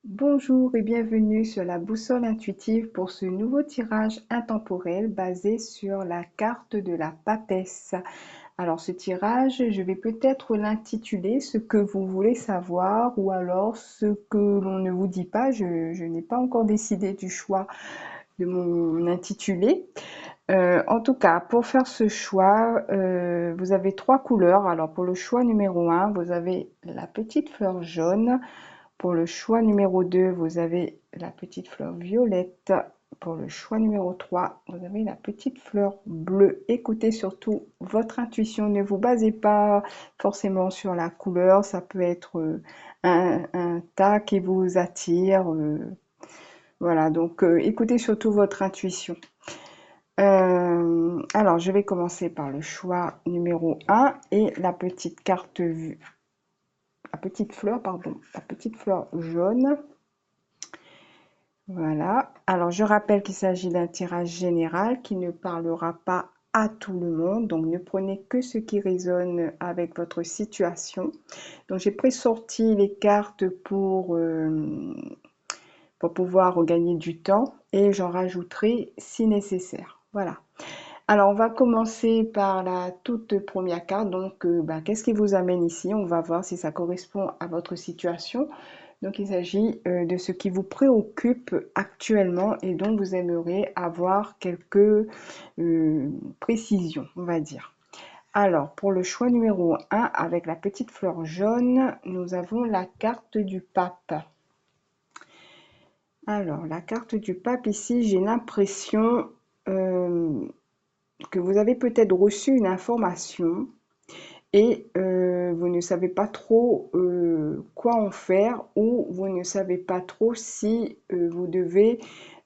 Bonjour et bienvenue sur la boussole intuitive pour ce nouveau tirage intemporel basé sur la carte de la papesse. Alors ce tirage, je vais peut-être l'intituler ce que vous voulez savoir ou alors ce que l'on ne vous dit pas. Je n'ai pas encore décidé du choix de mon intitulé. En tout cas, pour faire ce choix, vous avez trois couleurs. Alors pour le choix numéro 1, vous avez la petite fleur jaune. Pour le choix numéro 2, vous avez la petite fleur violette. Pour le choix numéro 3, vous avez la petite fleur bleue. Écoutez surtout votre intuition. Ne vous basez pas forcément sur la couleur. Ça peut être un tas qui vous attire. Voilà, donc écoutez surtout votre intuition. Alors, je vais commencer par le choix numéro 1 et la petite carte vue. La petite fleur, pardon, la petite fleur jaune. Voilà. Alors, je rappelle qu'il s'agit d'un tirage général qui ne parlera pas à tout le monde. Donc, ne prenez que ce qui résonne avec votre situation. Donc, j'ai présorti les cartes pour pouvoir gagner du temps et j'en rajouterai si nécessaire. Voilà. Alors, on va commencer par la toute première carte. Donc, qu'est-ce qui vous amène ici? On va voir si ça correspond à votre situation. Donc, il s'agit de ce qui vous préoccupe actuellement et dont vous aimeriez avoir quelques précisions, on va dire. Alors, pour le choix numéro 1, avec la petite fleur jaune, nous avons la carte du pape. Alors, la carte du pape ici, j'ai l'impression que vous avez peut-être reçu une information et vous ne savez pas trop quoi en faire ou vous ne savez pas trop si vous devez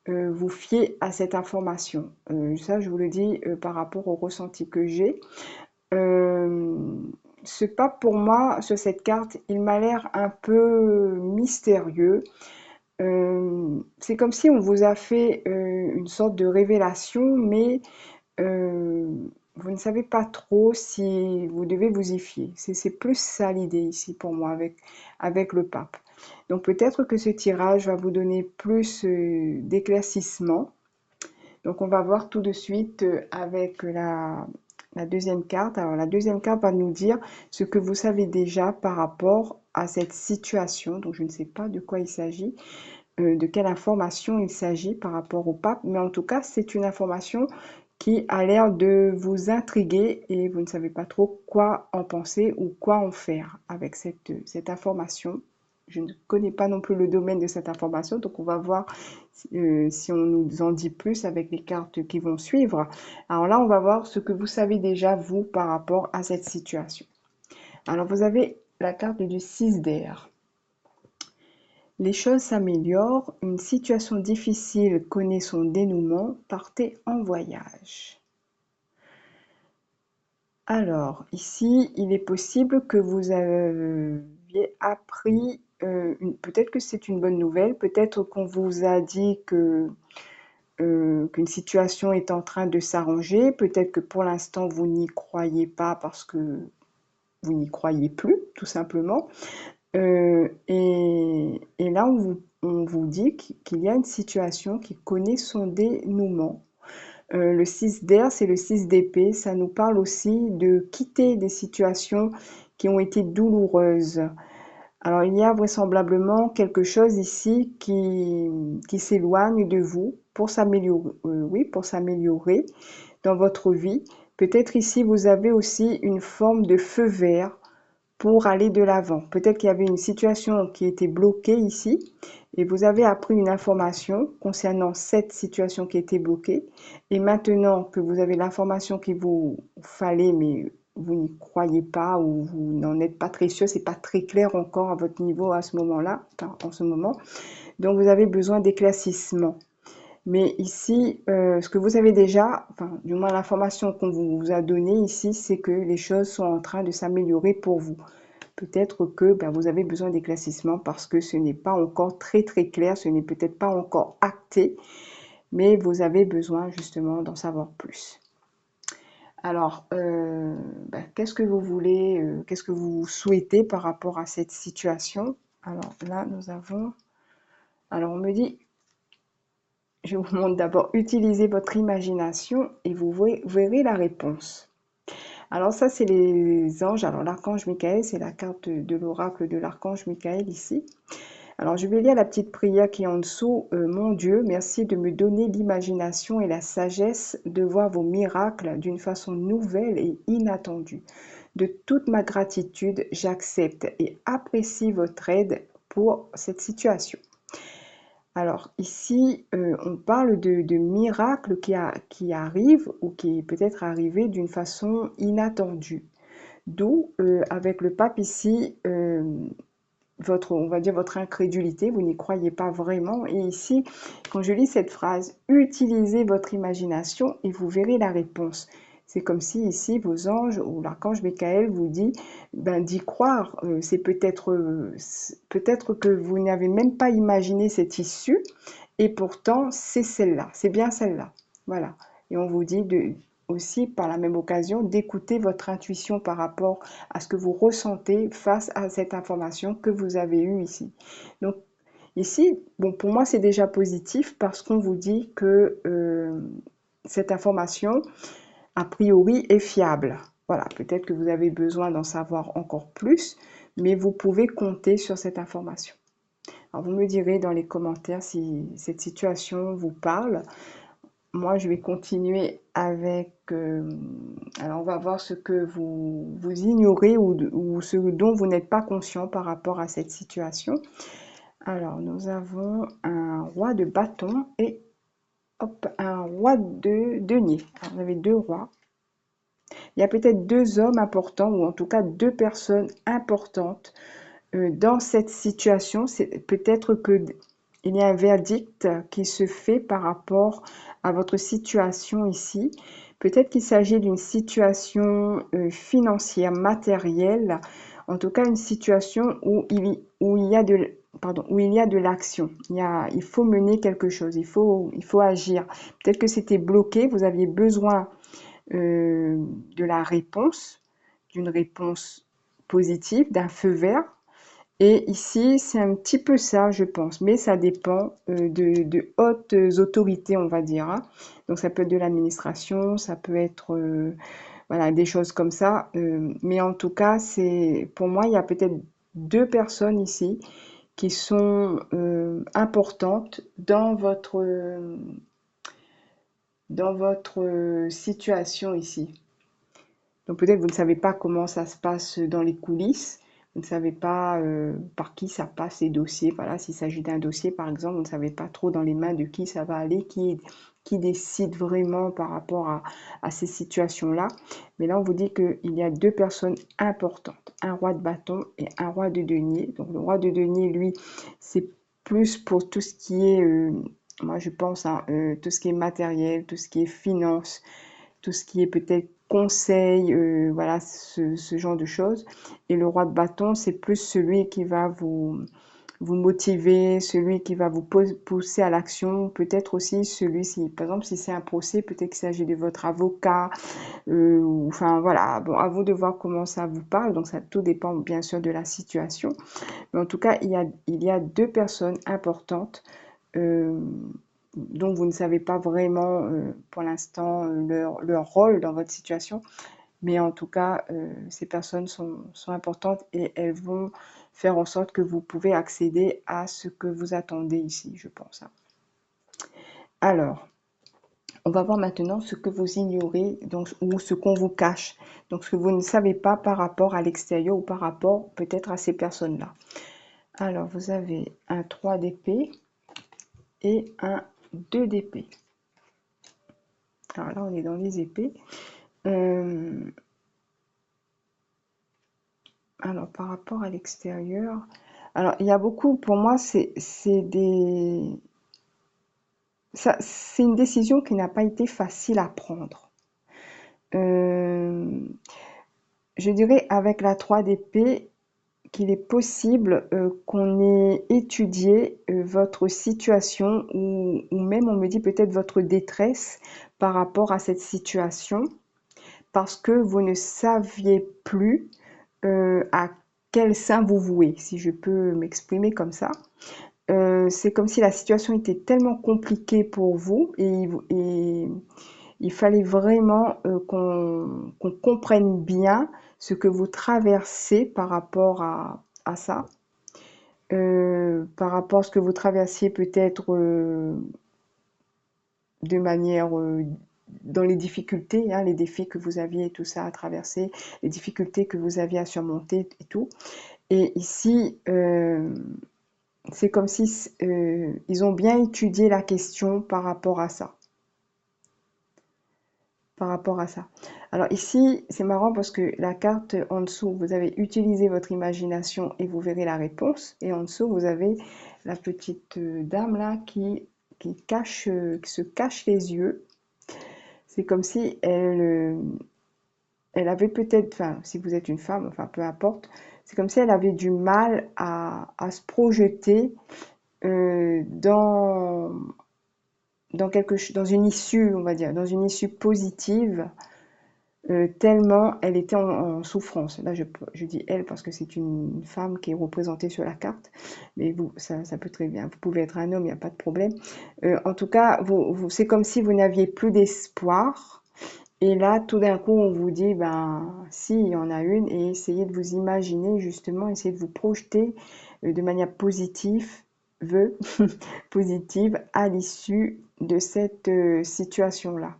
vous fier à cette information. Ça, je vous le dis par rapport au ressenti que j'ai. Ce pape, pour moi, sur cette carte, il m'a l'air un peu mystérieux. C'est comme si on vous a fait une sorte de révélation, mais euh, vous ne savez pas trop si vous devez vous y fier. C'est plus ça l'idée ici pour moi avec le pape. Donc peut-être que ce tirage va vous donner plus d'éclaircissement. Donc on va voir tout de suite avec la deuxième carte. Alors la deuxième carte va nous dire ce que vous savez déjà par rapport à cette situation. Donc je ne sais pas de quoi il s'agit, de quelle information il s'agit par rapport au pape, mais en tout cas c'est une information qui a l'air de vous intriguer et vous ne savez pas trop quoi en penser ou quoi en faire avec cette information. Je ne connais pas non plus le domaine de cette information, donc on va voir si on nous en dit plus avec les cartes qui vont suivre. Alors là, on va voir ce que vous savez déjà, vous, par rapport à cette situation. Alors, vous avez la carte du 6 d'air. Les choses s'améliorent, une situation difficile connaît son dénouement, partez en voyage. Alors, ici, il est possible que vous aviez appris, peut-être que c'est une bonne nouvelle, peut-être qu'on vous a dit qu'une situation est en train de s'arranger, peut-être que pour l'instant vous n'y croyez pas parce que vous n'y croyez plus, tout simplement. Et là, on vous dit qu'il y a une situation qui connaît son dénouement. Le 6 d'air, c'est le 6 d'épée. Ça nous parle aussi de quitter des situations qui ont été douloureuses. Alors, il y a vraisemblablement quelque chose ici qui s'éloigne de vous pour s'améliorer, oui, pour s'améliorer dans votre vie. Peut-être ici, vous avez aussi une forme de feu vert pour aller de l'avant. Peut-être qu'il y avait une situation qui était bloquée ici et vous avez appris une information concernant cette situation qui était bloquée. Et maintenant que vous avez l'information qu'il vous fallait, mais vous n'y croyez pas ou vous n'en êtes pas très sûr, c'est pas très clair encore à votre niveau à ce moment-là, enfin, en ce moment. Donc vous avez besoin d'éclaircissement. Mais ici, ce que vous avez déjà, enfin, du moins l'information qu'on vous a donnée ici, c'est que les choses sont en train de s'améliorer pour vous. Peut-être que vous avez besoin d'éclaircissement parce que ce n'est pas encore très très clair, ce n'est peut-être pas encore acté, mais vous avez besoin justement d'en savoir plus. Alors, qu'est-ce que vous voulez, qu'est-ce que vous souhaitez par rapport à cette situation? Alors là, nous avons Alors, on me dit, je vous montre d'abord, utilisez votre imagination et vous verrez la réponse. Alors ça, c'est les anges. Alors l'archange Michael, c'est la carte de l'oracle de l'archange Michael ici. Alors je vais lire la petite prière qui est en dessous. Mon Dieu, merci de me donner l'imagination et la sagesse de voir vos miracles d'une façon nouvelle et inattendue. De toute ma gratitude, j'accepte et apprécie votre aide pour cette situation. Alors ici, on parle de miracles qui arrivent ou qui est peut-être arrivé d'une façon inattendue. D'où, avec le pape ici, votre, on va dire votre incrédulité, vous n'y croyez pas vraiment. Et ici, quand je lis cette phrase, utilisez votre imagination et vous verrez la réponse. C'est comme si ici vos anges ou l'archange Michael vous dit ben, d'y croire. C'est peut-être que vous n'avez même pas imaginé cette issue et pourtant c'est celle-là, c'est bien celle-là. Voilà. Et on vous dit aussi par la même occasion d'écouter votre intuition par rapport à ce que vous ressentez face à cette information que vous avez eue ici. Donc ici, bon, pour moi c'est déjà positif parce qu'on vous dit que cette information, a priori, est fiable. Voilà, peut-être que vous avez besoin d'en savoir encore plus, mais vous pouvez compter sur cette information. Alors vous me direz dans les commentaires si cette situation vous parle. Moi, je vais continuer avec... alors, on va voir ce que vous ignorez ou ce dont vous n'êtes pas conscient par rapport à cette situation. Alors, nous avons un roi de bâton et hop, un roi de denier. Alors, vous avez deux rois. Il y a peut-être deux hommes importants ou en tout cas deux personnes importantes dans cette situation. C'est peut-être que il y a un verdict qui se fait par rapport à votre situation ici. Peut-être qu'il s'agit d'une situation financière, matérielle, en tout cas une situation où il y a de l'action. Il faut mener quelque chose, il faut agir. Peut-être que c'était bloqué, vous aviez besoin de la réponse, d'une réponse positive, d'un feu vert. Et ici, c'est un petit peu ça, je pense, mais ça dépend de hautes autorités, on va dire, hein. Donc ça peut être de l'administration, ça peut être voilà, des choses comme ça. Mais en tout cas, c'est pour moi, il y a peut-être deux personnes ici qui sont importantes dans votre situation ici. Donc peut-être vous ne savez pas comment ça se passe dans les coulisses, vous ne savez pas par qui ça passe les dossiers. Voilà, s'il s'agit d'un dossier par exemple, vous ne savez pas trop dans les mains de qui ça va aller, qui décide vraiment par rapport à ces situations-là. Mais là, on vous dit qu'il y a deux personnes importantes, un roi de bâton et un roi de denier. Donc le roi de denier, lui, c'est plus pour tout ce qui est, moi je pense, hein, tout ce qui est matériel, tout ce qui est finance, tout ce qui est peut-être conseil, voilà, ce genre de choses. Et le roi de bâton, c'est plus celui qui va vous motiver, celui qui va vous pousser à l'action, peut-être aussi celui-ci. Par exemple, si c'est un procès, peut-être qu'il s'agit de votre avocat, enfin voilà, bon, à vous de voir comment ça vous parle, donc ça tout dépend bien sûr de la situation. Mais en tout cas, il y a deux personnes importantes euh, dont vous ne savez pas vraiment pour l'instant leur rôle dans votre situation. Mais en tout cas, ces personnes sont importantes et elles vont faire en sorte que vous pouvez accéder à ce que vous attendez ici, je pense, hein. Alors, on va voir maintenant ce que vous ignorez donc, ou ce qu'on vous cache. Donc, ce que vous ne savez pas par rapport à l'extérieur ou par rapport peut-être à ces personnes-là. Alors, vous avez un 3 d'épée et un 2 d'épée. Alors là, on est dans les épées. Alors, par rapport à l'extérieur, alors il y a beaucoup, pour moi, c'est une décision qui n'a pas été facile à prendre. Euh, je dirais avec la 3 d'épée qu'il est possible qu'on ait étudié votre situation ou même on me dit peut-être votre détresse par rapport à cette situation parce que vous ne saviez plus à quel saint vous vouez, si je peux m'exprimer comme ça. c'est comme si la situation était tellement compliquée pour vous et il fallait vraiment qu'on comprenne bien ce que vous traversez par rapport à ça. Par rapport à ce que vous traversiez peut-être de manière dans les difficultés, hein, les défis que vous aviez tout ça à traverser, les difficultés que vous aviez à surmonter et tout. Et ici, c'est comme si ils ont bien étudié la question par rapport à ça. Par rapport à ça. Alors ici, c'est marrant parce que la carte en dessous, vous avez utilisé votre imagination et vous verrez la réponse. Et en dessous, vous avez la petite dame là qui se cache les yeux. C'est comme si elle avait peut-être, enfin, si vous êtes une femme, enfin, peu importe, c'est comme si elle avait du mal à se projeter dans une issue, on va dire, dans une issue positive, tellement elle était en souffrance. Là, je dis elle parce que c'est une femme qui est représentée sur la carte, mais vous, ça peut très bien. Vous pouvez être un homme, il n'y a pas de problème. En tout cas, c'est comme si vous n'aviez plus d'espoir. Et là, tout d'un coup, on vous dit, ben, si, il y en a une, et essayez de vous imaginer, justement, essayez de vous projeter de manière positive, positive à l'issue de cette situation-là.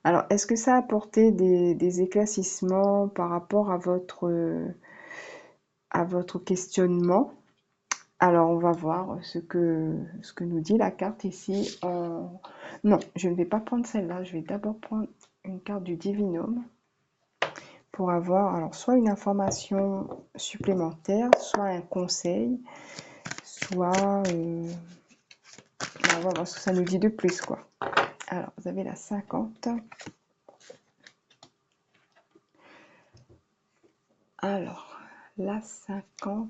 Alors, est-ce que ça a apporté des éclaircissements par rapport à votre questionnement? Alors, on va voir ce que nous dit la carte ici. Non, je ne vais pas prendre celle-là. Je vais d'abord prendre une carte du Divinum pour avoir alors soit une information supplémentaire, soit un conseil, soit... on va voir ce que ça nous dit de plus, quoi. Alors, vous avez la 50. Alors, la 50...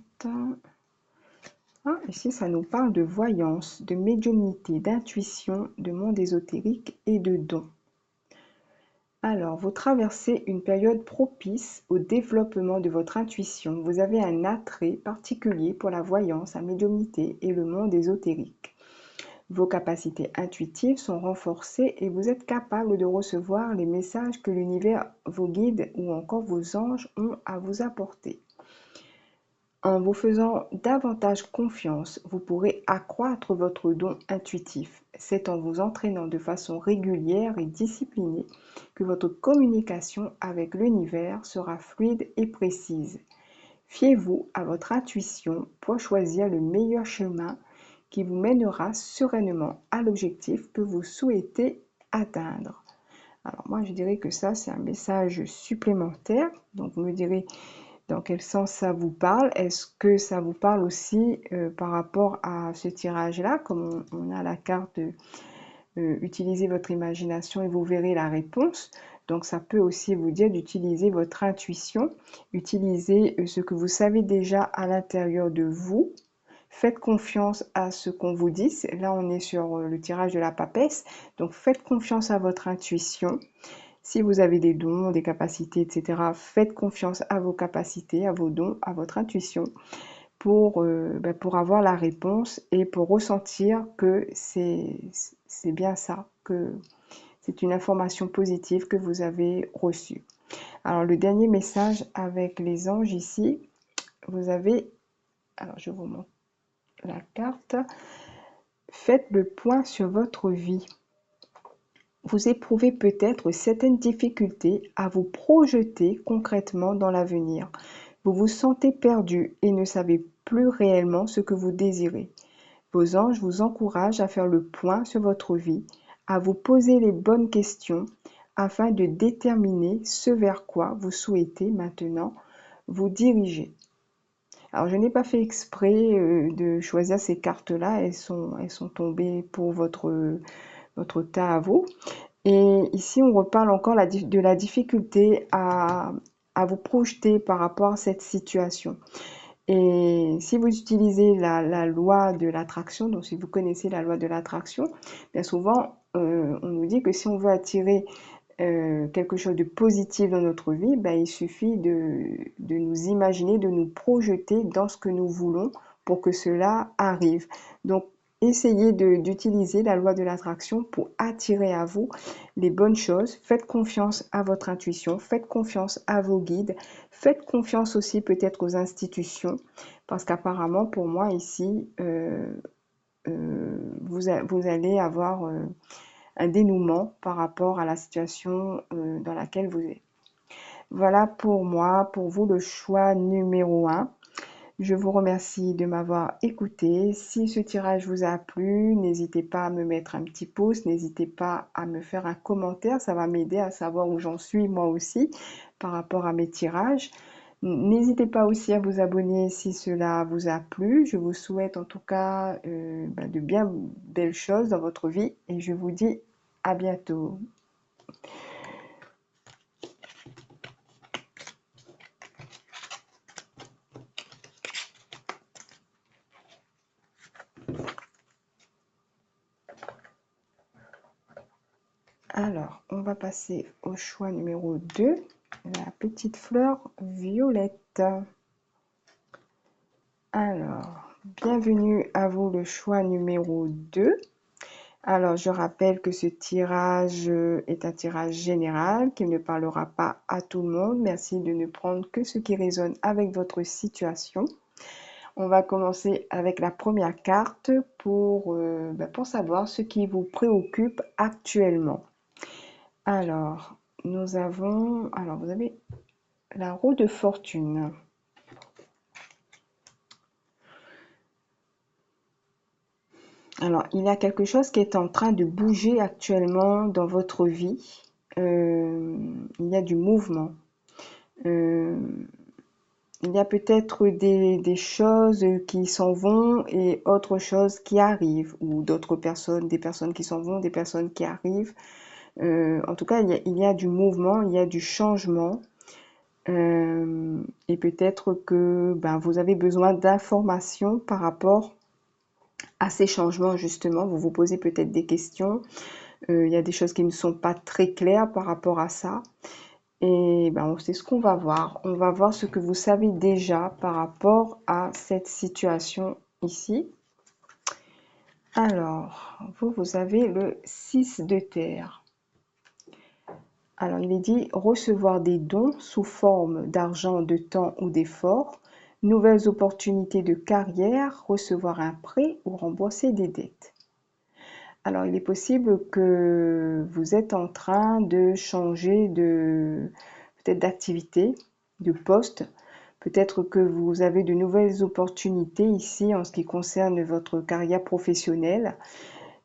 Ah, ici, ça nous parle de voyance, de médiumnité, d'intuition, de monde ésotérique et de dons. Alors, vous traversez une période propice au développement de votre intuition. Vous avez un attrait particulier pour la voyance, la médiumnité et le monde ésotérique. Vos capacités intuitives sont renforcées et vous êtes capable de recevoir les messages que l'univers, vos guides ou encore vos anges ont à vous apporter. En vous faisant davantage confiance, vous pourrez accroître votre don intuitif. C'est en vous entraînant de façon régulière et disciplinée que votre communication avec l'univers sera fluide et précise. Fiez-vous à votre intuition pour choisir le meilleur chemin qui vous mènera sereinement à l'objectif que vous souhaitez atteindre. Alors moi, je dirais que ça, c'est un message supplémentaire. Donc, vous me direz dans quel sens ça vous parle. Est-ce que ça vous parle aussi par rapport à ce tirage-là, comme on a la carte utilisez votre imagination et vous verrez la réponse. Donc ça peut aussi vous dire d'utiliser votre intuition, utiliser ce que vous savez déjà à l'intérieur de vous. Faites confiance à ce qu'on vous dit. Là, on est sur le tirage de la papesse. Donc faites confiance à votre intuition. Si vous avez des dons, des capacités, etc., faites confiance à vos capacités, à vos dons, à votre intuition pour avoir la réponse et pour ressentir que c'est bien ça, que c'est une information positive que vous avez reçue. Alors, le dernier message avec les anges ici, vous avez, alors je vous montre la carte, faites le point sur votre vie. Vous éprouvez peut-être certaines difficultés à vous projeter concrètement dans l'avenir. Vous vous sentez perdu et ne savez plus réellement ce que vous désirez. Vos anges vous encouragent à faire le point sur votre vie, à vous poser les bonnes questions afin de déterminer ce vers quoi vous souhaitez maintenant vous diriger. Alors, je n'ai pas fait exprès de choisir ces cartes-là, elles sont tombées pour votre tas à vous. Et ici, on reparle encore de la difficulté à vous projeter par rapport à cette situation. Et si vous utilisez la loi de l'attraction, donc si vous connaissez la loi de l'attraction, bien souvent, on nous dit que si on veut attirer quelque chose de positif dans notre vie, ben, il suffit de nous imaginer, de nous projeter dans ce que nous voulons pour que cela arrive. Donc, essayez d'utiliser la loi de l'attraction pour attirer à vous les bonnes choses. Faites confiance à votre intuition, faites confiance à vos guides, faites confiance aussi peut-être aux institutions, parce qu'apparemment pour moi ici, vous allez avoir un dénouement par rapport à la situation dans laquelle vous êtes. Voilà pour moi, pour vous, le choix numéro 1. Je vous remercie de m'avoir écouté. Si ce tirage vous a plu, n'hésitez pas à me mettre un petit pouce, n'hésitez pas à me faire un commentaire, ça va m'aider à savoir où j'en suis moi aussi par rapport à mes tirages. N'hésitez pas aussi à vous abonner si cela vous a plu. Je vous souhaite en tout cas de bien belles choses dans votre vie et je vous dis à bientôt. Alors, on va passer au choix numéro 2, la petite fleur violette. Alors, bienvenue à vous le choix numéro 2. Alors, je rappelle que ce tirage est un tirage général qui ne parlera pas à tout le monde. Merci de ne prendre que ce qui résonne avec votre situation. On va commencer avec la première carte pour savoir ce qui vous préoccupe actuellement. Alors, vous avez la roue de fortune. Alors, il y a quelque chose qui est en train de bouger actuellement dans votre vie. Il y a du mouvement. Euh, il y a peut-être des choses qui s'en vont et autre chose qui arrivent, ou d'autres personnes, des personnes qui s'en vont, des personnes qui arrivent. En tout cas, il y a du mouvement, il y a du changement. Et peut-être que vous avez besoin d'informations par rapport à ces changements, justement. Vous vous posez peut-être des questions. Il y a des choses qui ne sont pas très claires par rapport à ça. Et c'est ce qu'on va voir. On va voir ce que vous savez déjà par rapport à cette situation ici. Alors, vous avez le 6 de terre. Alors, il est dit recevoir des dons sous forme d'argent, de temps ou d'effort, nouvelles opportunités de carrière, recevoir un prêt ou rembourser des dettes. Alors, il est possible que vous êtes en train de changer peut-être d'activité, de poste. Peut-être que vous avez de nouvelles opportunités ici en ce qui concerne votre carrière professionnelle.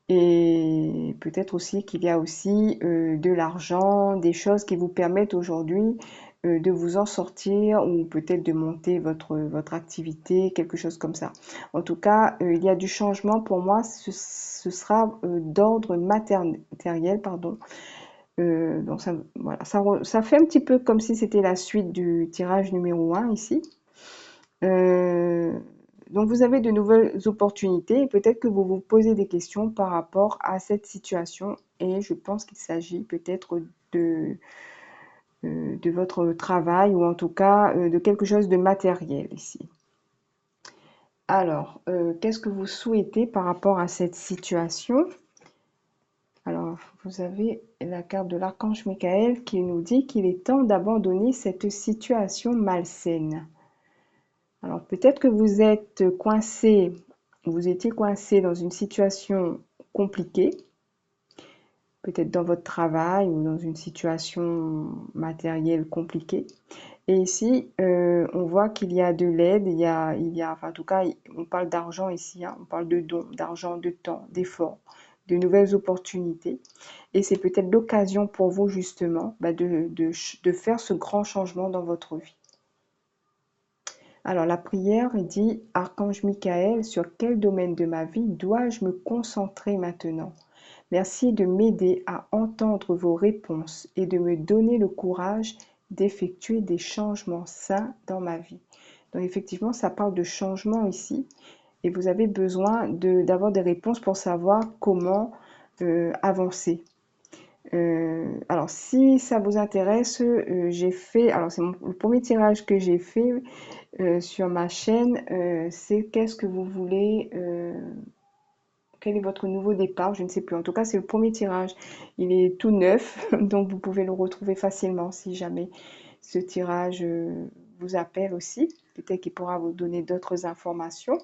Et peut-être aussi qu'il y a aussi de l'argent, des choses qui vous permettent aujourd'hui de vous en sortir ou peut-être de monter votre activité, quelque chose comme ça. En tout cas, il y a du changement pour moi, ce sera d'ordre matériel, pardon. Donc ça, voilà, ça fait un petit peu comme si c'était la suite du tirage numéro 1 ici. Donc vous avez de nouvelles opportunités et peut-être que vous vous posez des questions par rapport à cette situation et je pense qu'il s'agit peut-être de votre travail ou en tout cas de quelque chose de matériel ici. Alors, qu'est-ce que vous souhaitez par rapport à cette situation? Alors, vous avez la carte de l'archange Michael qui nous dit qu'il est temps d'abandonner cette situation malsaine. Alors, peut-être que vous êtes coincé, vous étiez coincé dans une situation compliquée, peut-être dans votre travail ou dans une situation matérielle compliquée. Et ici, on voit qu'il y a de l'aide, enfin, en tout cas, on parle d'argent ici, hein, on parle de dons, d'argent, de temps, d'efforts, de nouvelles opportunités. Et c'est peut-être l'occasion pour vous justement de faire ce grand changement dans votre vie. Alors la prière dit « Archange Michael, sur quel domaine de ma vie dois-je me concentrer maintenant? Merci de m'aider à entendre vos réponses et de me donner le courage d'effectuer des changements sains dans ma vie. » Donc effectivement, ça parle de changement ici et vous avez besoin d'avoir des réponses pour savoir comment avancer. Alors, si ça vous intéresse, j'ai fait, alors c'est le premier tirage que j'ai fait sur ma chaîne, c'est qu'est-ce que vous voulez, quel est votre nouveau départ, je ne sais plus. En tout cas, c'est le premier tirage. Il est tout neuf, donc vous pouvez le retrouver facilement si jamais ce tirage vous appelle aussi. Peut-être qu'il pourra vous donner d'autres informations.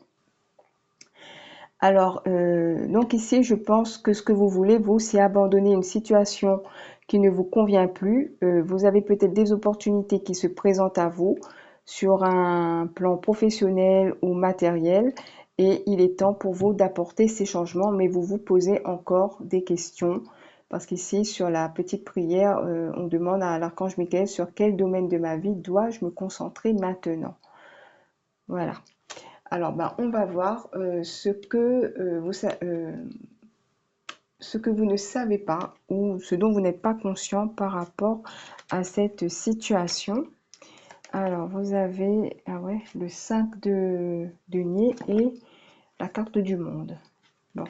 Alors, donc ici, je pense que ce que vous voulez, vous, c'est abandonner une situation qui ne vous convient plus. Vous avez peut-être des opportunités qui se présentent à vous sur un plan professionnel ou matériel et il est temps pour vous d'apporter ces changements, mais vous vous posez encore des questions parce qu'ici, sur la petite prière, on demande à l'archange Michael sur quel domaine de ma vie dois-je me concentrer maintenant. Voilà. Alors, ben, on va voir ce que vous ne savez pas ou ce dont vous n'êtes pas conscient par rapport à cette situation. Alors, vous avez ah ouais, le 5 de denier et la carte du monde. Bon.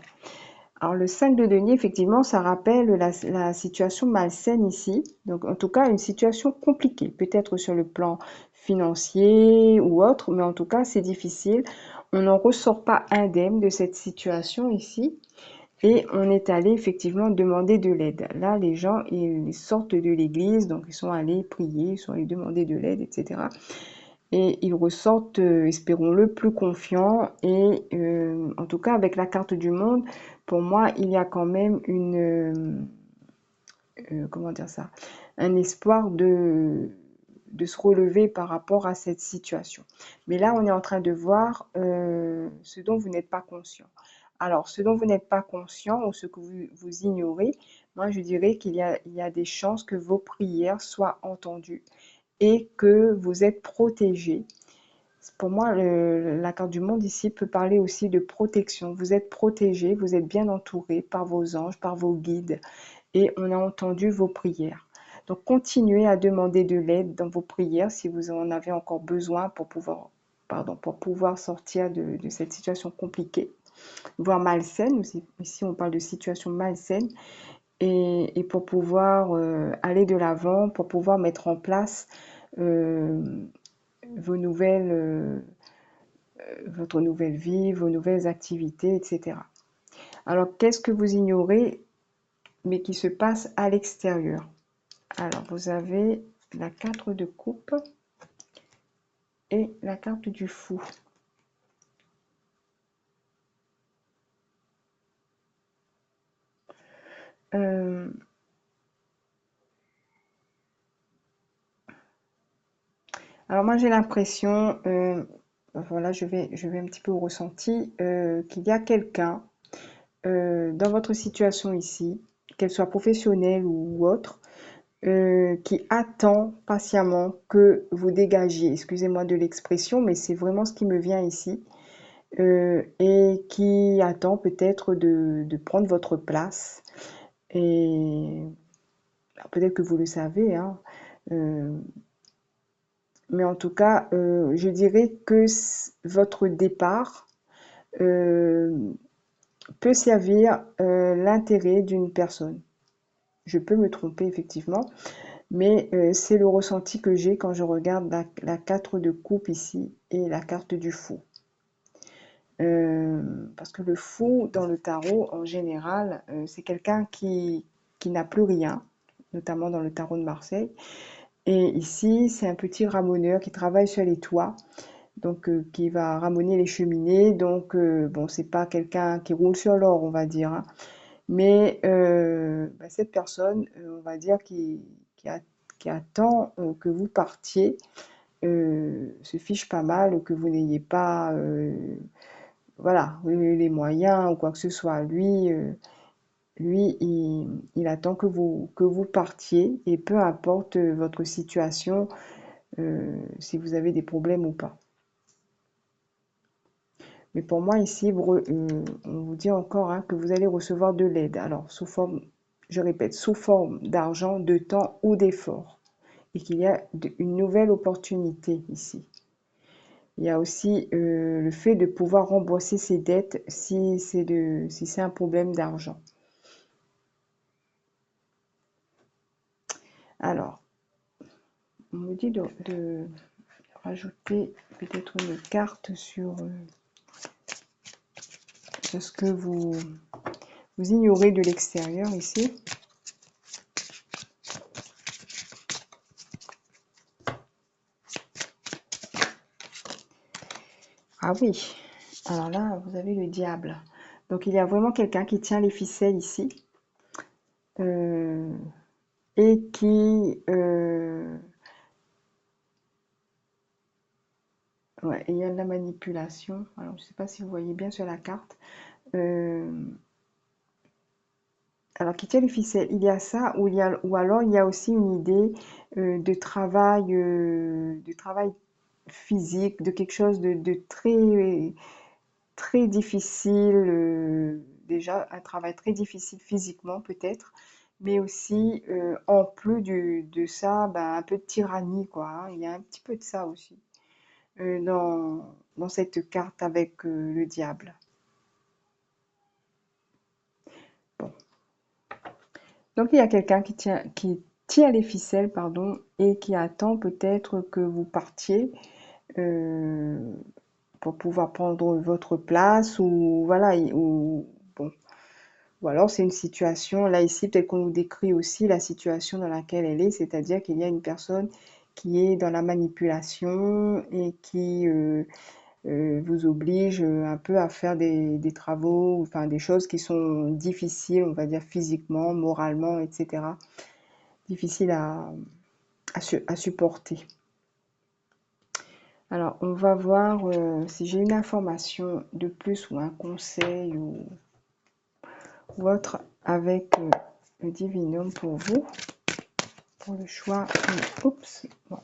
Alors, le 5 de denier, effectivement, ça rappelle la situation malsaine ici. Donc, en tout cas, une situation compliquée, peut-être sur le plan financier ou autre, mais en tout cas, c'est difficile. On n'en ressort pas indemne de cette situation ici. Et on est allé effectivement demander de l'aide. Là, les gens, ils sortent de l'église, donc ils sont allés prier, ils sont allés demander de l'aide, etc. Et ils ressortent, espérons-le, plus confiants. Et en tout cas, avec la carte du monde, pour moi, il y a quand même comment dire ça, un espoir de se relever par rapport à cette situation. Mais là, on est en train de voir ce dont vous n'êtes pas conscient. Alors, ce dont vous n'êtes pas conscient ou ce que vous ignorez, moi, je dirais il y a des chances que vos prières soient entendues et que vous êtes protégé. Pour moi, la carte du monde ici peut parler aussi de protection. Vous êtes protégé, vous êtes bien entouré par vos anges, par vos guides et on a entendu vos prières. Donc, continuez à demander de l'aide dans vos prières si vous en avez encore besoin pour pouvoir, pour pouvoir sortir de cette situation compliquée, voire malsaine. Ici, on parle de situation malsaine et pour pouvoir aller de l'avant, pour pouvoir mettre en place euh, vos nouvelles, votre nouvelle vie, vos nouvelles activités, etc. Alors, qu'est-ce que vous ignorez, mais qui se passe à l'extérieur? Alors, vous avez la 4 de coupe et la carte du fou. Euh, alors moi j'ai l'impression, voilà, je vais un petit peu au ressenti, qu'il y a quelqu'un dans votre situation ici, qu'elle soit professionnelle ou autre, qui attend patiemment que vous dégagiez. Excusez-moi de l'expression, mais c'est vraiment ce qui me vient ici. Et qui attend peut-être de prendre votre place. Et peut-être que vous le savez, hein, euh, mais en tout cas, je dirais que votre départ euh, peut servir l'intérêt d'une personne. Je peux me tromper effectivement, mais c'est le ressenti que j'ai quand je regarde la 4 de coupe ici et la carte du fou. Parce que le fou dans le tarot, en général, c'est quelqu'un qui n'a plus rien, notamment dans le tarot de Marseille. Et ici, c'est un petit ramoneur qui travaille sur les toits, donc qui va ramoner les cheminées. Donc, bon, c'est pas quelqu'un qui roule sur l'or, on va dire, hein. Mais bah, cette personne, on va dire, qui attend que vous partiez, se fiche pas mal que vous n'ayez pas voilà, les moyens ou quoi que ce soit. Lui, il attend que vous partiez et peu importe votre situation, si vous avez des problèmes ou pas. Mais pour moi ici, on vous dit encore hein, que vous allez recevoir de l'aide. Alors, sous forme, je répète, sous forme d'argent, de temps ou d'effort. Et qu'il y a une nouvelle opportunité ici. Il y a aussi le fait de pouvoir rembourser ses dettes si c'est un problème d'argent. Alors, on me dit de rajouter peut-être une carte sur ce que vous ignorez de l'extérieur ici. Ah oui, alors là, vous avez le diable. Donc, il y a vraiment quelqu'un qui tient les ficelles ici. Et qui... ouais, il y a de la manipulation. Alors, je ne sais pas si vous voyez bien sur la carte. Alors, qui tient les ficelles, il y a ça, ou alors il y a aussi une idée de travail physique, de quelque chose de très, très difficile, déjà un travail très difficile physiquement peut-être, mais aussi en plus de ça, ben, un peu de tyrannie, quoi, hein. Il y a un petit peu de ça aussi dans cette carte avec le diable. Bon. Donc il y a quelqu'un qui tire les ficelles, pardon, et qui attend peut-être que vous partiez euh, pour pouvoir prendre votre place ou voilà, ou bon. Ou alors c'est une situation, là ici, peut-être qu'on nous décrit aussi la situation dans laquelle elle est, c'est-à-dire qu'il y a une personne qui est dans la manipulation et qui vous oblige un peu à faire des travaux, enfin des choses qui sont difficiles, on va dire physiquement, moralement, etc. Difficiles à supporter. Alors, on va voir si j'ai une information de plus ou un conseil ou autre avec le divinum pour vous, pour le choix. Oups, bon,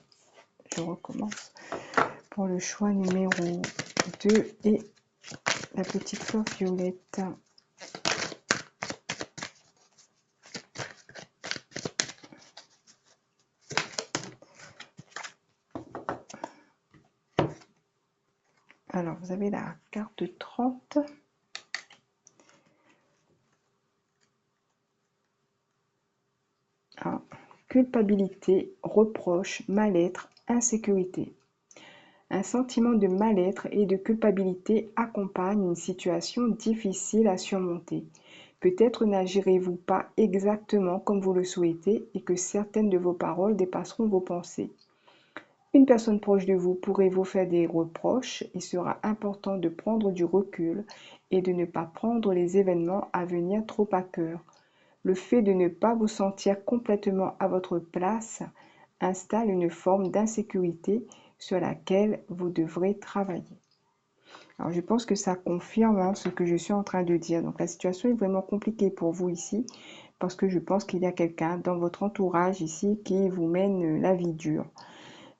je recommence. Pour le choix numéro 2 et la petite fleur violette. Alors, vous avez la carte 30. Ah, culpabilité, reproche, mal-être, insécurité. Un sentiment de mal-être et de culpabilité accompagne une situation difficile à surmonter. Peut-être n'agirez-vous pas exactement comme vous le souhaitez et que certaines de vos paroles dépasseront vos pensées. Une personne proche de vous pourrait vous faire des reproches. Il sera important de prendre du recul et de ne pas prendre les événements à venir trop à cœur. Le fait de ne pas vous sentir complètement à votre place installe une forme d'insécurité sur laquelle vous devrez travailler. Alors je pense que ça confirme ce que je suis en train de dire. Donc la situation est vraiment compliquée pour vous ici parce que je pense qu'il y a quelqu'un dans votre entourage ici qui vous mène la vie dure.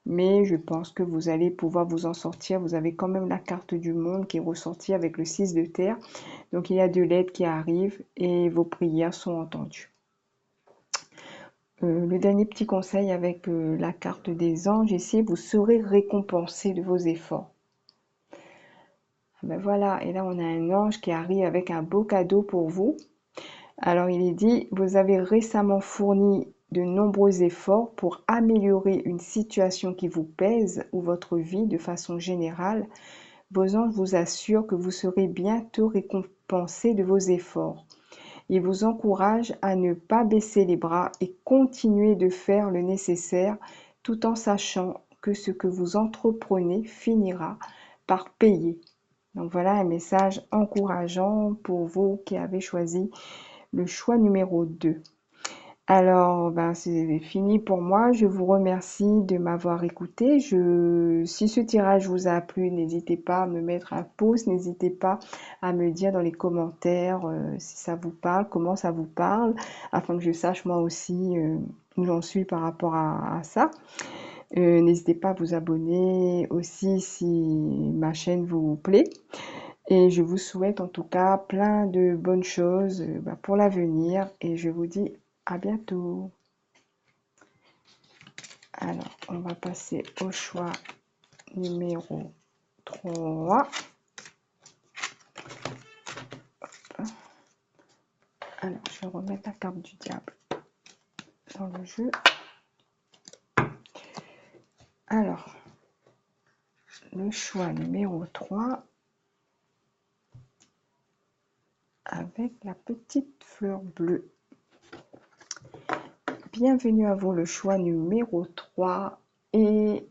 Mais je pense que vous allez pouvoir vous en sortir. Vous avez quand même la carte du monde qui est ressortie avec le 6 de terre. Donc il y a de l'aide qui arrive et vos prières sont entendues. Le dernier petit conseil avec la carte des anges ici, vous serez récompensé de vos efforts. Ben voilà, et là on a un ange qui arrive avec un beau cadeau pour vous. Alors il est dit, vous avez récemment fourni de nombreux efforts pour améliorer une situation qui vous pèse ou votre vie de façon générale. Vos anges vous assurent que vous serez bientôt récompensé de vos efforts. Ils vous encouragent à ne pas baisser les bras et continuer de faire le nécessaire tout en sachant que ce que vous entreprenez finira par payer. Donc voilà un message encourageant pour vous qui avez choisi le choix numéro 2. Alors, ben, c'est fini pour moi. Je vous remercie de m'avoir écouté. Si ce tirage vous a plu, n'hésitez pas à me mettre un pouce. N'hésitez pas à me dire dans les commentaires si ça vous parle, comment ça vous parle, afin que je sache moi aussi où j'en suis par rapport à ça. N'hésitez pas à vous abonner aussi si ma chaîne vous plaît. Et je vous souhaite en tout cas plein de bonnes choses pour l'avenir et je vous dis à bientôt. Alors, on va passer au choix numéro 3. Alors, je vais remettre la carte du diable dans le jeu. Alors, le choix numéro 3 avec la petite fleur bleue. Bienvenue à vous, le choix numéro 3. Et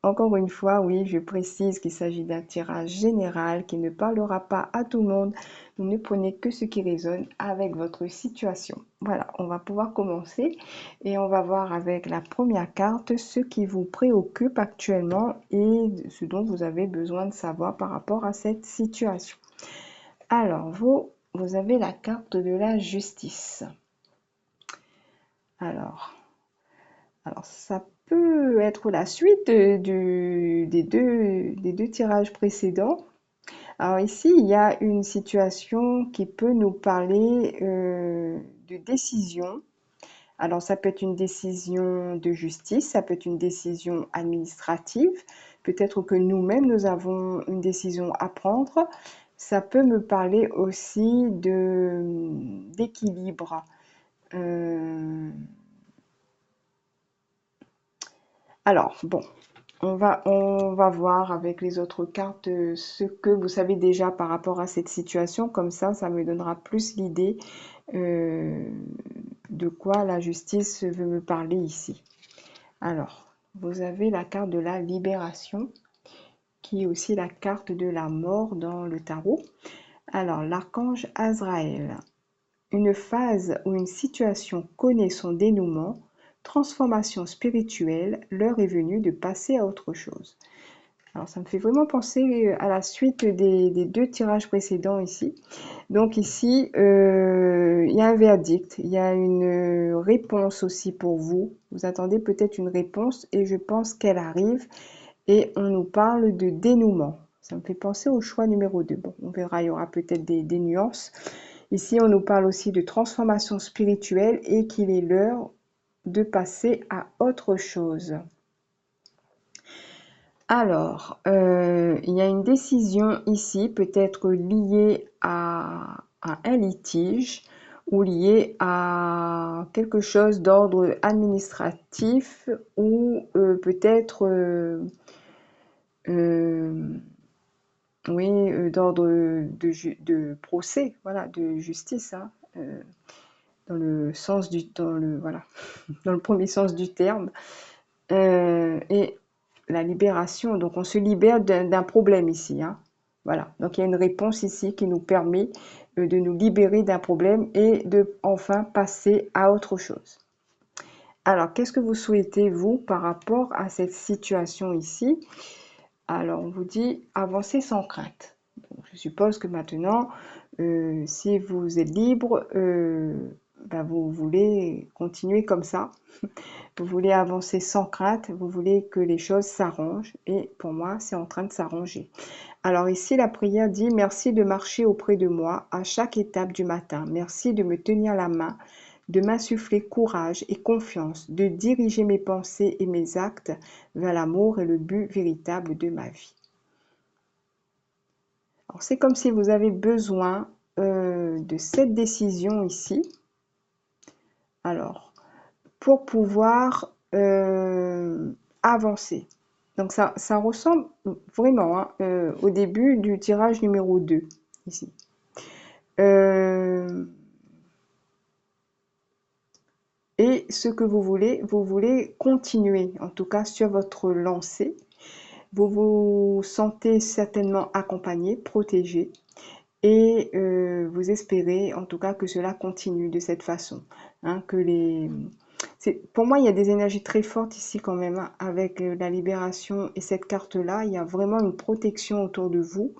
encore une fois, oui, je précise qu'il s'agit d'un tirage général qui ne parlera pas à tout le monde. Vous ne prenez que ce qui résonne avec votre situation. Voilà, on va pouvoir commencer et on va voir avec la première carte ce qui vous préoccupe actuellement et ce dont vous avez besoin de savoir par rapport à cette situation. Alors, vous avez la carte de la justice. Alors, ça peut être la suite des deux tirages précédents. Alors ici, il y a une situation qui peut nous parler de décision. Alors ça peut être une décision de justice, ça peut être une décision administrative. Peut-être que nous-mêmes, nous avons une décision à prendre. Ça peut me parler aussi d'équilibre. Alors, bon, on va voir avec les autres cartes ce que vous savez déjà par rapport à cette situation. Comme ça me donnera plus l'idée euh, de quoi la justice veut me parler ici. Alors, vous avez la carte de la libération, qui est aussi la carte de la mort dans le tarot. Alors, l'archange Azraël. Une phase ou une situation connaît son dénouement, transformation spirituelle, l'heure est venue de passer à autre chose. Alors ça me fait vraiment penser à la suite des deux tirages précédents ici. Donc ici, il y a un verdict, il y a une réponse aussi pour vous. Vous attendez peut-être une réponse et je pense qu'elle arrive et on nous parle de dénouement. Ça me fait penser au choix numéro 2. Bon, on verra, il y aura peut-être des nuances. Ici, on nous parle aussi de transformation spirituelle et qu'il est l'heure de passer à autre chose. Alors, il y a une décision ici, peut-être liée à un litige ou liée à quelque chose d'ordre administratif ou peut-être oui, d'ordre de procès, voilà, de justice, hein, dans le sens voilà, dans le premier sens du terme. Et la libération, donc on se libère d'un problème ici, hein. Voilà, donc il y a une réponse ici qui nous permet de nous libérer d'un problème et de enfin passer à autre chose. Alors, qu'est-ce que vous souhaitez, vous, par rapport à cette situation ici? Alors, on vous dit avancer sans crainte. Donc, je suppose que maintenant, si vous êtes libre, ben, vous voulez continuer comme ça. Vous voulez avancer sans crainte, vous voulez que les choses s'arrangent et pour moi, c'est en train de s'arranger. Alors ici, la prière dit: merci de marcher auprès de moi à chaque étape du matin. Merci de me tenir la main, de m'insuffler courage et confiance, de diriger mes pensées et mes actes vers l'amour et le but véritable de ma vie. Alors c'est comme si vous avez besoin de cette décision ici. Alors, pour pouvoir avancer. Donc ça ressemble vraiment hein, au début du tirage numéro 2, ici. Et ce que vous voulez continuer, en tout cas sur votre lancée. Vous vous sentez certainement accompagné, protégé. Et vous espérez en tout cas que cela continue de cette façon. Hein, pour moi, il y a des énergies très fortes ici quand même, hein, avec la libération et cette carte-là. Il y a vraiment une protection autour de vous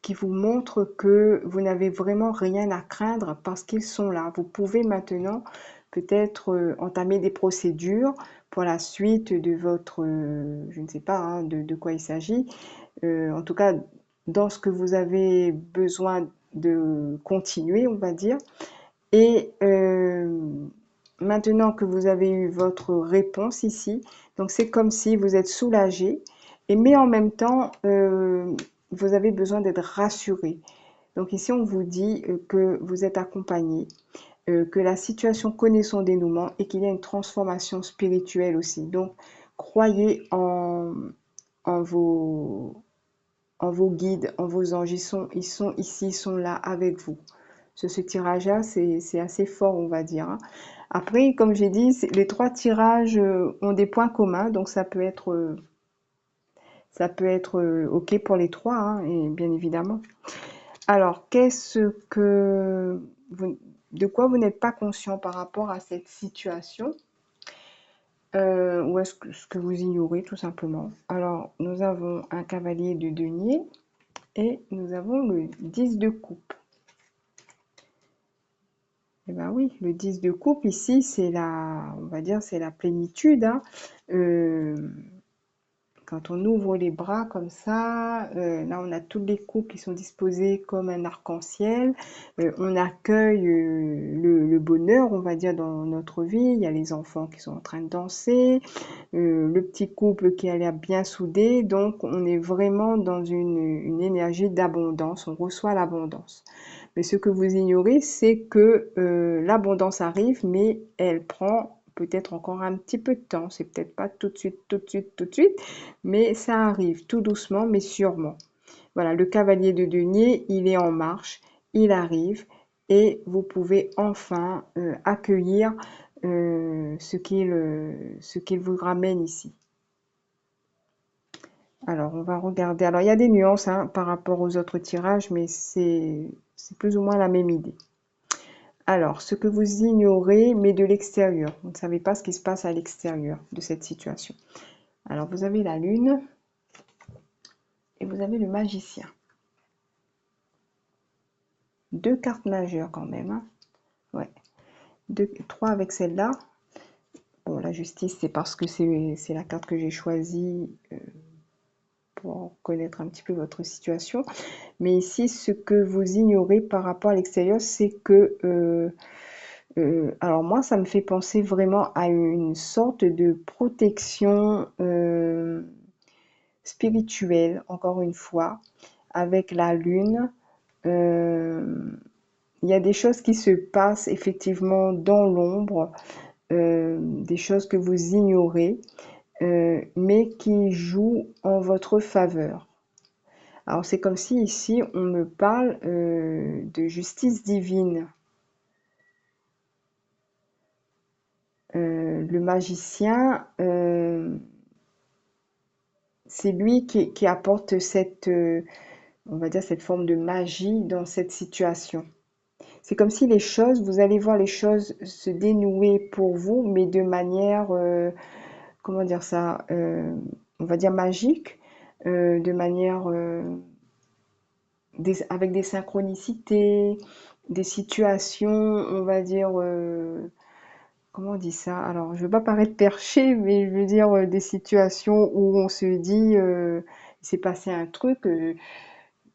qui vous montre que vous n'avez vraiment rien à craindre parce qu'ils sont là. Vous pouvez maintenant peut-être entamer des procédures pour la suite de votre, je ne sais pas hein, de quoi il s'agit. En tout cas, dans ce que vous avez besoin de continuer, on va dire. Et maintenant que vous avez eu votre réponse ici, donc c'est comme si vous êtes soulagé, mais en même temps, vous avez besoin d'être rassuré. Donc ici, on vous dit que vous êtes accompagné, que la situation connaît son dénouement et qu'il y a une transformation spirituelle aussi. Donc, croyez en vos, en vos guides, en vos anges. Ils sont ici, ils sont là avec vous. Sur ce tirage-là, c'est assez fort, on va dire, hein. Après, comme j'ai dit, les trois tirages ont des points communs, donc ça peut être OK pour les trois, hein, et bien évidemment. Alors, de quoi vous n'êtes pas conscient par rapport à cette situation, ou est-ce que vous ignorez tout simplement? Alors, nous avons un cavalier de denier et nous avons le 10 de coupe. Eh ben oui, le 10 de coupe ici, on va dire, c'est la plénitude, hein. Euh, Quand on ouvre les bras comme ça, là on a toutes les coupes qui sont disposées comme un arc-en-ciel. On accueille le bonheur, on va dire, dans notre vie. Il y a les enfants qui sont en train de danser, le petit couple qui a l'air bien soudé. Donc on est vraiment dans une énergie d'abondance, on reçoit l'abondance. Mais ce que vous ignorez, c'est que l'abondance arrive, mais elle prend peut-être encore un petit peu de temps. C'est peut-être pas tout de suite, tout de suite, tout de suite, mais ça arrive tout doucement, mais sûrement. Voilà, le cavalier de denier, il est en marche, il arrive, et vous pouvez enfin accueillir ce qu'il vous ramène ici. Alors, on va regarder. Alors, il y a des nuances, hein, par rapport aux autres tirages, mais c'est plus ou moins la même idée. Alors, ce que vous ignorez, mais de l'extérieur. Vous ne savez pas ce qui se passe à l'extérieur de cette situation. Alors, vous avez la lune et vous avez le magicien. Deux cartes majeures quand même, hein. Ouais. Trois avec celle-là. Bon, la justice, c'est parce que c'est la carte que j'ai choisie pour connaître un petit peu votre situation. Mais ici, ce que vous ignorez par rapport à l'extérieur, c'est que alors moi, ça me fait penser vraiment à une sorte de protection spirituelle, encore une fois, avec la lune. Euh, il y a des choses qui se passent effectivement dans l'ombre, des choses que vous ignorez, mais qui jouent en votre faveur. Alors c'est comme si ici on me parle de justice divine. Le magicien, c'est lui qui apporte on va dire, cette forme de magie dans cette situation. C'est comme si vous allez voir les choses se dénouer pour vous, mais de manière, comment dire ça, on va dire magique, de manière, avec des synchronicités, des situations, on va dire, comment on dit ça? Alors, je veux pas paraître perché, mais je veux dire des situations où on se dit, il s'est passé un truc,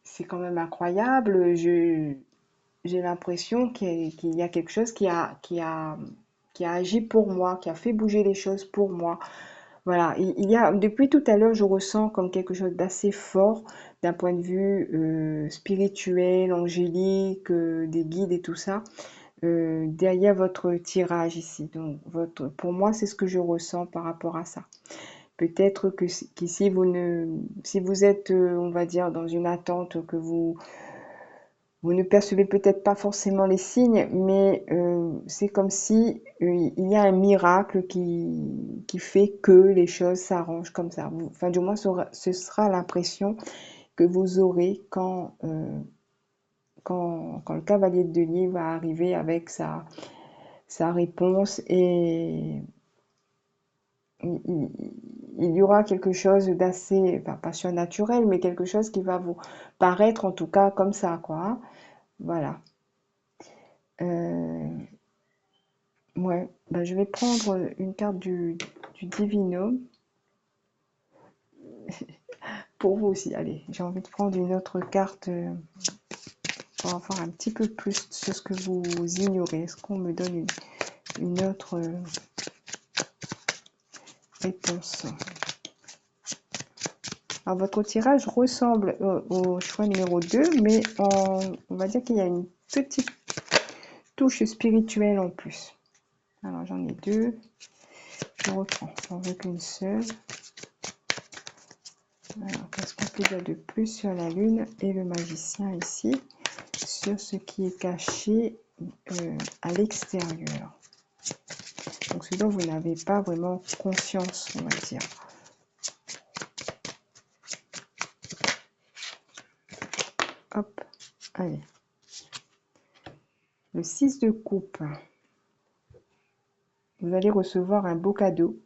c'est quand même incroyable. J'ai l'impression qu'il y a quelque chose qui a agi pour moi, qui a fait bouger les choses pour moi. Voilà, depuis tout à l'heure, je ressens comme quelque chose d'assez fort d'un point de vue spirituel, angélique, des guides et tout ça, derrière votre tirage ici. Donc, pour moi, c'est ce que je ressens par rapport à ça. Peut-être qu'ici, si vous êtes, on va dire, dans une attente que vous ne percevez peut-être pas forcément les signes, mais c'est comme si il y a un miracle qui fait que les choses s'arrangent comme ça. Enfin, du moins, ce sera l'impression que vous aurez quand le cavalier de denier va arriver avec sa réponse, et il y aura quelque chose d'assez, enfin, pas surnaturel, mais quelque chose qui va vous paraître en tout cas comme ça, quoi, hein. Voilà. Euh, ouais, bah, je vais prendre une carte du Divinum pour vous aussi. Allez, j'ai envie de prendre une autre carte pour en voir un petit peu plus sur ce que vous ignorez. Est-ce qu'on me donne une autre réponse? Alors, votre tirage ressemble au choix numéro 2, mais on va dire qu'il y a une touche spirituelle en plus. Alors j'en ai deux. Je reprends. J'en veux qu'une seule. Alors qu'est-ce qu'on peut dire de plus sur la lune et le magicien ici, sur ce qui est caché à l'extérieur. Donc ce dont vous n'avez pas vraiment conscience, on va dire. Hop, allez. Le 6 de coupe. Vous allez recevoir un beau cadeau.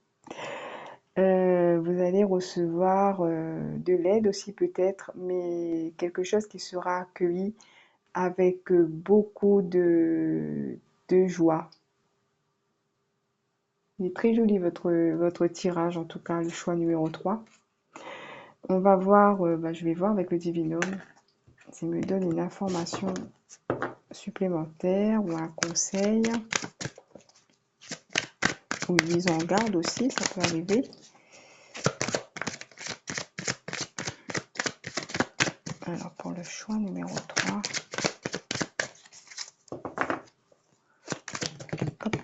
Vous allez recevoir de l'aide aussi peut-être, mais quelque chose qui sera accueilli avec beaucoup de joie. Il est très joli votre tirage, en tout cas le choix numéro 3. On va voir, je vais voir avec le divinum s'il me donne une information supplémentaire ou un conseil. Ou une mise en garde aussi, ça peut arriver. Alors pour le choix numéro 3. Hop,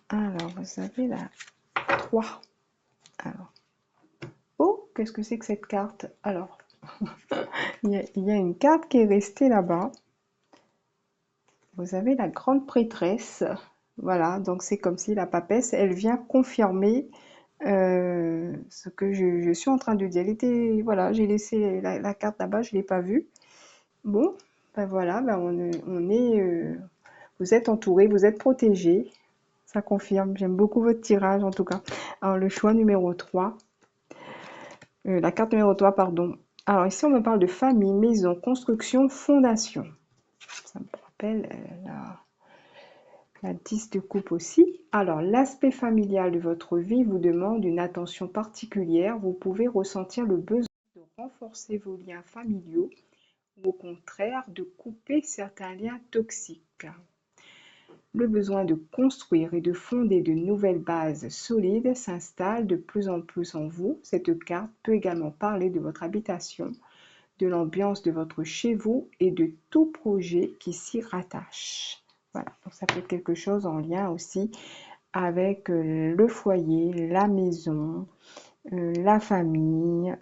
alors vous avez la 3. Alors. Oh, qu'est-ce que c'est que cette carte? Alors, il y a une carte qui est restée là-bas. Vous avez la grande prêtresse. Voilà, donc c'est comme si la papesse, elle vient confirmer ce que je suis en train de dire. Elle était, voilà, j'ai laissé la carte là-bas, je ne l'ai pas vue. Bon, ben voilà, vous êtes entouré, vous êtes protégé. Ça confirme. J'aime beaucoup votre tirage en tout cas. Alors le choix numéro 3. La carte numéro 3, pardon. Alors ici, on me parle de famille, maison, construction, fondation. Ça me rappelle la 10 de coupe aussi. Alors, l'aspect familial de votre vie vous demande une attention particulière. Vous pouvez ressentir le besoin de renforcer vos liens familiaux ou au contraire de couper certains liens toxiques. Le besoin de construire et de fonder de nouvelles bases solides s'installe de plus en plus en vous. Cette carte peut également parler de votre habitation, de l'ambiance de votre chez vous et de tout projet qui s'y rattache. Voilà, donc ça peut être quelque chose en lien aussi avec le foyer, la maison, la famille,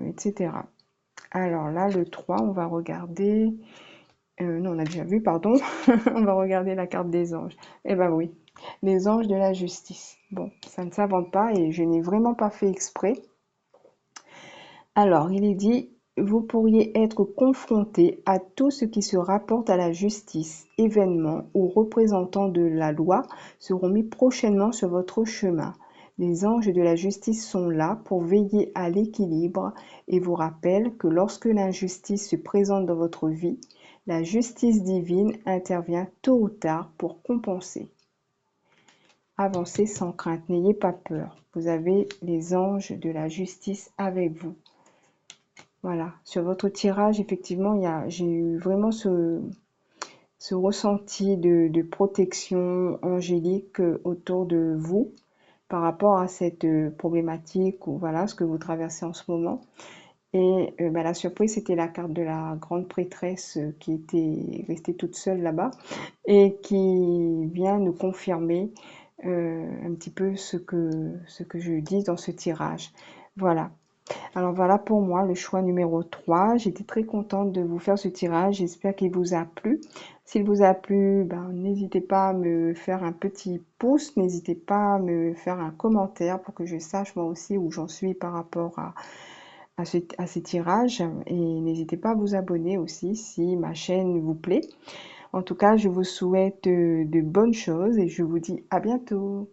etc. Alors là, le 3, on va regarder... non, on a déjà vu, pardon. On va regarder la carte des anges. Eh ben oui, les anges de la justice. Bon, ça ne s'invente pas et je n'ai vraiment pas fait exprès. Alors, il est dit, vous pourriez être confronté à tout ce qui se rapporte à la justice. Événements ou représentants de la loi seront mis prochainement sur votre chemin. Les anges de la justice sont là pour veiller à l'équilibre et vous rappellent que lorsque l'injustice se présente dans votre vie, la justice divine intervient tôt ou tard pour compenser. Avancez sans crainte, n'ayez pas peur. Vous avez les anges de la justice avec vous. Voilà, sur votre tirage, effectivement, j'ai eu vraiment ce ressenti de protection angélique autour de vous par rapport à cette problématique ou voilà ce que vous traversez en ce moment. Et la surprise, c'était la carte de la grande prêtresse qui était restée toute seule là-bas et qui vient nous confirmer un petit peu ce que je dis dans ce tirage. Voilà. Alors voilà pour moi le choix numéro 3. J'étais très contente de vous faire ce tirage. J'espère qu'il vous a plu. S'il vous a plu, n'hésitez pas à me faire un petit pouce. N'hésitez pas à me faire un commentaire pour que je sache moi aussi où j'en suis par rapport à ces tirages. Et n'hésitez pas à vous abonner aussi si ma chaîne vous plaît. En tout cas, je vous souhaite de bonnes choses et je vous dis à bientôt.